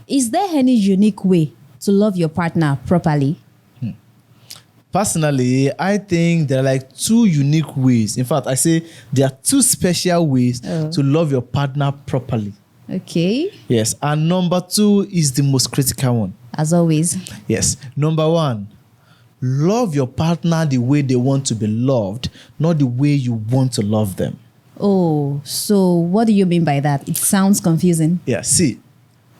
Is there any unique way to love your partner properly? Personally, I think there are like two unique ways. In fact, I say there are two special ways to love your partner properly. Okay. Yes. And number two is the most critical one. As always. Yes. Number one, love your partner the way they want to be loved, not the way you want to love them. Oh, so what do you mean by that? It sounds confusing. Yeah. See,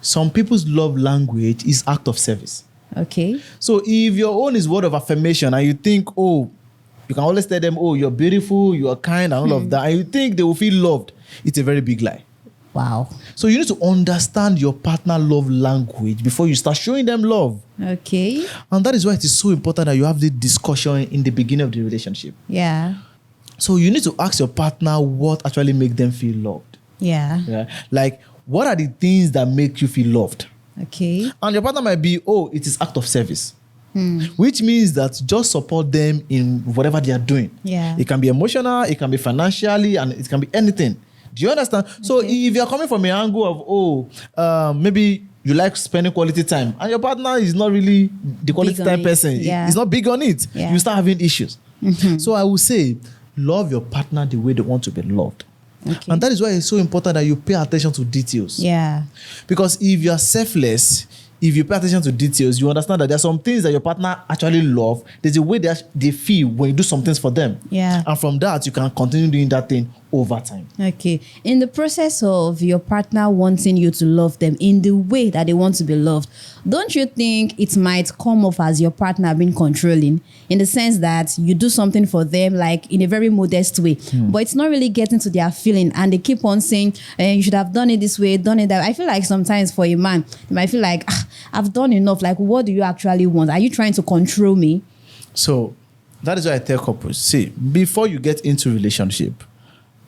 some people's love language is act of service. Okay. So if your own is word of affirmation and you think, oh, you can always tell them, oh, you're beautiful, you are kind and all of that, and you think they will feel loved, it's a very big lie. Wow. So you need to understand your partner love language before you start showing them love. Okay. And that is why it is so important that you have the discussion in the beginning of the relationship. Yeah. So you need to ask your partner what actually makes them feel loved. Yeah. Yeah? Like, what are the things that make you feel loved? Okay. And your partner might be, oh, it is act of service. Which means that just support them in whatever they are doing. Yeah. It can be emotional, it can be financially, and it can be anything. Do you understand? Okay. So if you're coming from an angle of, maybe you like spending quality time, and your partner is not really the quality time person, he's not big on it, you start having issues. So I would say, love your partner the way they want to be loved. Okay. And that is why it's so important that you pay attention to details. Yeah. Because if you are selfless, if you pay attention to details, you understand that there are some things that your partner actually love. There's a way that they feel when you do some things for them. Yeah. And from that, you can continue doing that thing over time. Okay. In the process of your partner wanting you to love them in the way that they want to be loved, don't you think it might come off as your partner being controlling, in the sense that you do something for them like in a very modest way, but it's not really getting to their feeling, and they keep on saying, you should have done it this way, done it that way. I feel like sometimes for a man, they might feel like, I've done enough. Like, what do you actually want? Are you trying to control me? So that is why I tell couples, see, before you get into relationship,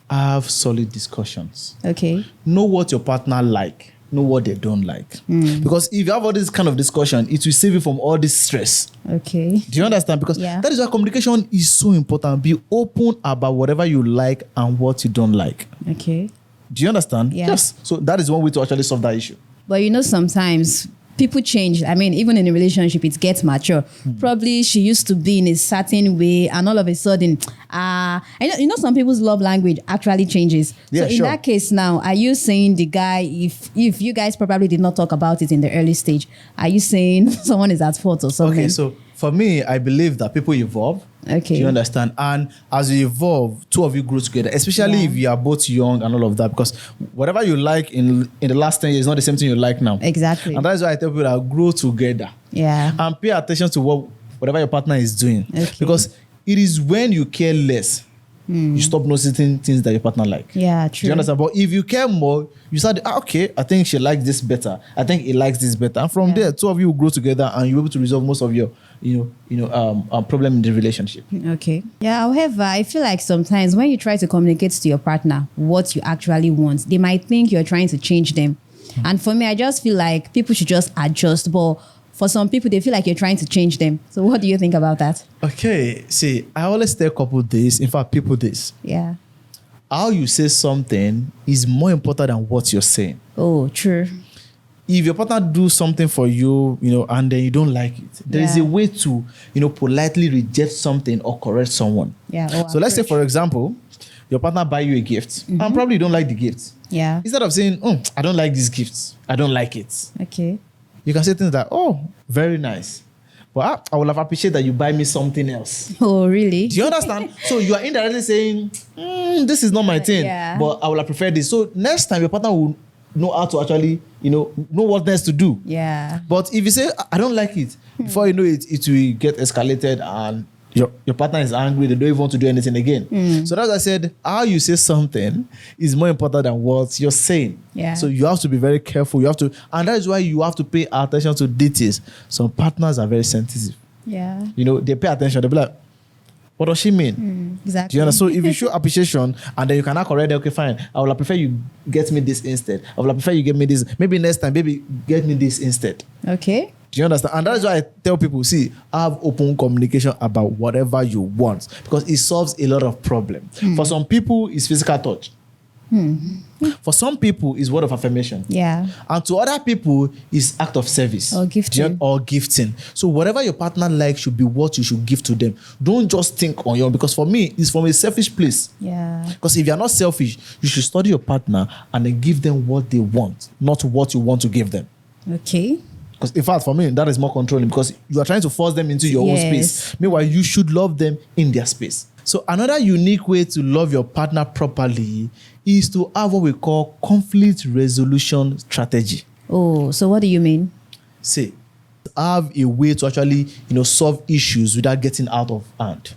have solid discussions. Okay. Know what your partner like. Know what they don't like. Because if you have all this kind of discussion, it will save you from all this stress. Okay. Do you understand? Because that is why communication is so important. Be open about whatever you like and what you don't like. Okay. Do you understand? Yeah. Yes. So that is one way to actually solve that issue. But sometimes people change. I mean, even in a relationship, it gets mature. Probably she used to be in a certain way, and all of a sudden, some people's love language actually changes. Yeah, so in that case now, are you saying the guy, if you guys probably did not talk about it in the early stage, are you saying someone is at fault or something? Okay, so for me, I believe that people evolve. Okay. Do you understand? And as you evolve, two of you grow together, especially if you are both young and all of that, because whatever you like in the last 10 years is not the same thing you like now. Exactly. And that is why I tell people that grow together. Yeah. And pay attention to whatever your partner is doing. Okay. Because it is when you care less, you stop noticing things that your partner like. Yeah, true. Do you understand? But if you care more, you start, okay, I think she likes this better. I think he likes this better. And from there, two of you will grow together and you're able to resolve most of your problem in the relationship. Okay. Yeah, however, I feel like sometimes when you try to communicate to your partner what you actually want, they might think you're trying to change them. And for me, I just feel like people should just adjust. But for some people, they feel like you're trying to change them. So what do you think about that? Okay. See, I always tell couple this, in fact, people this. Yeah. How you say something is more important than what you're saying. Oh, true. If your partner do something for you, and then you don't like it, there is a way to, politely reject something or correct someone. Yeah. So let's say, for example, your partner buy you a gift and probably you don't like the gift. Yeah. Instead of saying, I don't like this gift, I don't like it. Okay. You can say things like, oh, very nice. But I would have appreciated that you buy me something else. Oh, really? Do you understand? So you are indirectly saying, this is not my thing, but I would have preferred this. So next time your partner will know how to actually, know what next to do. Yeah. But if you say, I don't like it, before you know it, it will get escalated and your partner is angry, they don't even want to do anything again. So that's why I said, how you say something is more important than what you're saying. Yeah. So you have to be very careful. You have to, and that is why you have to pay attention to details. Some partners are very sensitive. Yeah. They pay attention. They'll be like, what does she mean? Exactly. Do you understand? So if you show appreciation and then you cannot correct them, okay, fine. I will prefer you get me this instead. I will prefer you get me this. Maybe next time, maybe get me this instead. Okay. Do you understand? And that is why I tell people, see, have open communication about whatever you want because it solves a lot of problems. For some people, it's physical touch. For some people, it's word of affirmation. Yeah. And to other people, it's act of service. Or gifting. Or gifting. So whatever your partner likes should be what you should give to them. Don't just think on your own. Because for me, it's from a selfish place. Yeah. Because if you're not selfish, you should study your partner and then give them what they want, not what you want to give them. Okay. Because in fact, for me, that is more controlling because you are trying to force them into your own space. Meanwhile, you should love them in their space. So another unique way to love your partner properly is to have what we call conflict resolution strategy. Oh, so what do you mean? Say, have a way to actually, solve issues without getting out of hand.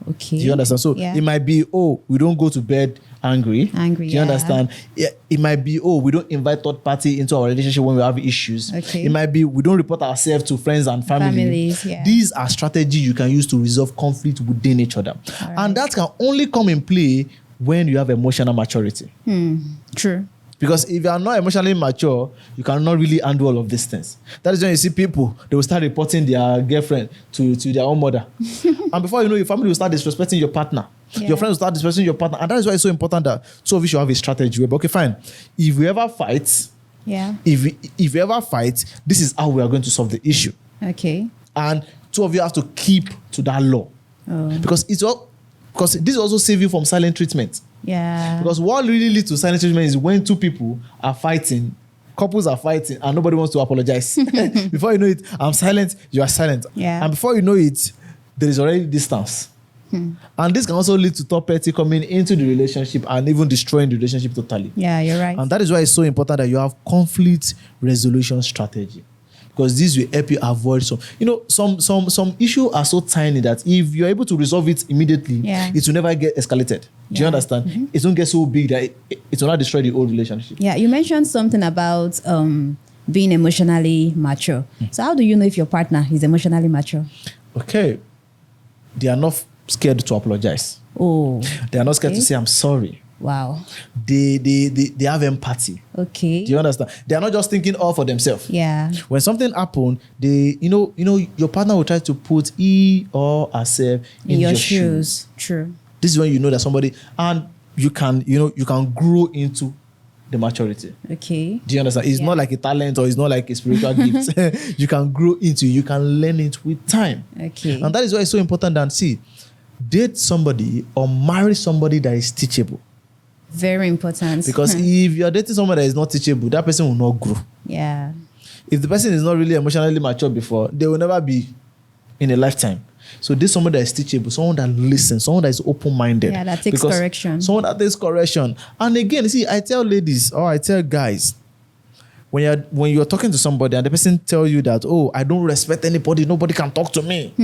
Okay. Do you understand? So it might be, we don't go to bed angry. Do you understand? Yeah, it might be, we don't invite third party into our relationship when we have issues. Okay. It might be, we don't report ourselves to friends and families. Yeah. These are strategies you can use to resolve conflict within each other. Right. And that can only come in play when you have emotional maturity. True. Because if you are not emotionally mature, you cannot really handle all of these things. That is when you see people, they will start reporting their girlfriend to their own mother. And before you know, your family will start disrespecting your partner. Yeah. Your friends will start disrespecting your partner. And that is why it's so important that two of you should have a strategy. But okay, fine. If we ever fight, if we ever fight, this is how we are going to solve the issue. Okay. And two of you have to keep to that law. Because this also save you from silent treatment. Yeah. Because what really leads to silent treatment is when two people are fighting, couples are fighting, and nobody wants to apologize. Before you know it, I'm silent, you are silent. Yeah. And before you know it, there is already distance. And this can also lead to third party coming into the relationship and even destroying the relationship totally. Yeah, you're right. And that is why it's so important that you have conflict resolution strategy. Because this will help you avoid some issues are so tiny that if you're able to resolve it immediately, it will never get escalated. Do you understand? It won't get so big that it will not destroy the old relationship. Yeah, you mentioned something about being emotionally mature. So how do you know if your partner is emotionally mature? Okay. They are not scared to apologize. Oh. They are not scared to say, I'm sorry. Wow. They have empathy. Okay. Do you understand? They are not just thinking all for themselves. Yeah. When something happened, your partner will try to put he or herself in your shoes. True. This is when you know that somebody, and you can grow into the maturity. Okay. Do you understand? It's not like a talent or it's not like a spiritual gift. You can grow into it. You can learn it with time. Okay. And that is why it's so important that, date somebody or marry somebody that is teachable. Very important. Because if you are dating someone that is not teachable, that person will not grow. Yeah. If the person is not really emotionally mature before, they will never be in a lifetime. So this is someone that is teachable, someone that listens, someone that is open-minded. Yeah, that takes correction. Someone that takes correction. And again, I tell ladies or I tell guys, when you're talking to somebody and the person tells you that, I don't respect anybody, nobody can talk to me,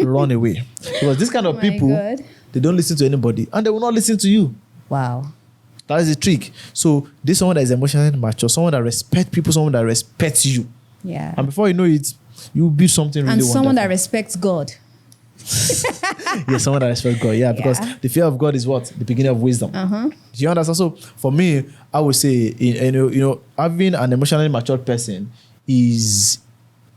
run away. Because this kind of people, they don't listen to anybody and they will not listen to you. Wow. That is the trick. So this is someone that is emotionally mature, someone that respects people, someone that respects you. Yeah. And before you know it, you build something really wonderful. And someone that respects God. Yeah, someone that respects God. Yeah, because the fear of God is what? The beginning of wisdom. Do you understand? So for me, I would say, having an emotionally mature person is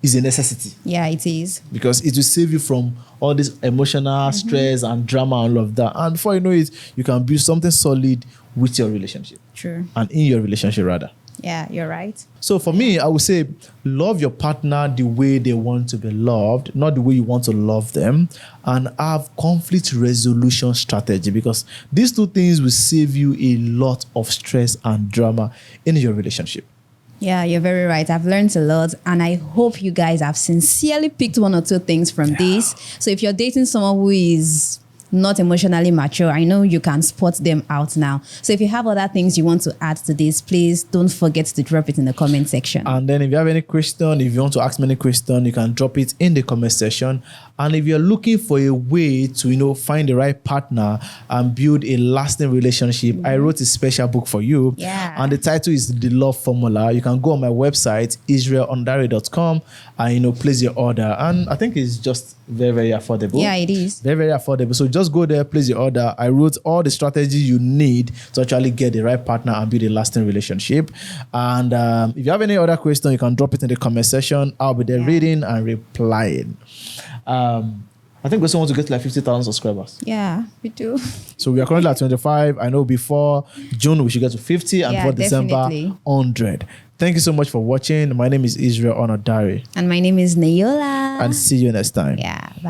a necessity. Yeah, it is. Because it will save you from all this emotional stress and drama and all of that. And before you know it, you can build something solid with your relationship. True. And in your relationship, rather. Yeah, you're right. So for me, I would say love your partner the way they want to be loved, not the way you want to love them, and have conflict resolution strategy, because these two things will save you a lot of stress and drama in your relationship. Yeah, you're very right. I've learned a lot, and I hope you guys have sincerely picked one or two things from this. So if you're dating someone who is not emotionally mature, I know you can spot them out now. So if you have other things you want to add to this, please don't forget to drop it in the comment section. And then if you have any question, if you want to ask me any question, you can drop it in the comment section. And if you're looking for a way to, find the right partner and build a lasting relationship, I wrote a special book for you. Yeah. And the title is The Love Formula. You can go on my website, israelondare.com, and, place your order. And I think it's just very, very affordable. Yeah, it is. Very, very affordable. So just go there, place your order. I wrote all the strategies you need to actually get the right partner and build a lasting relationship. And if you have any other question, you can drop it in the comment section. I'll be there reading and replying. I think we also want to get to like 50,000 subscribers. Yeah, we do. So we are currently at 25. I know before June we should get to 50, and Yeah, before December definitely. 100. Thank you so much for watching. My name is Israel Onodari, And my name is Nayola. and see you next time. Yeah, bye.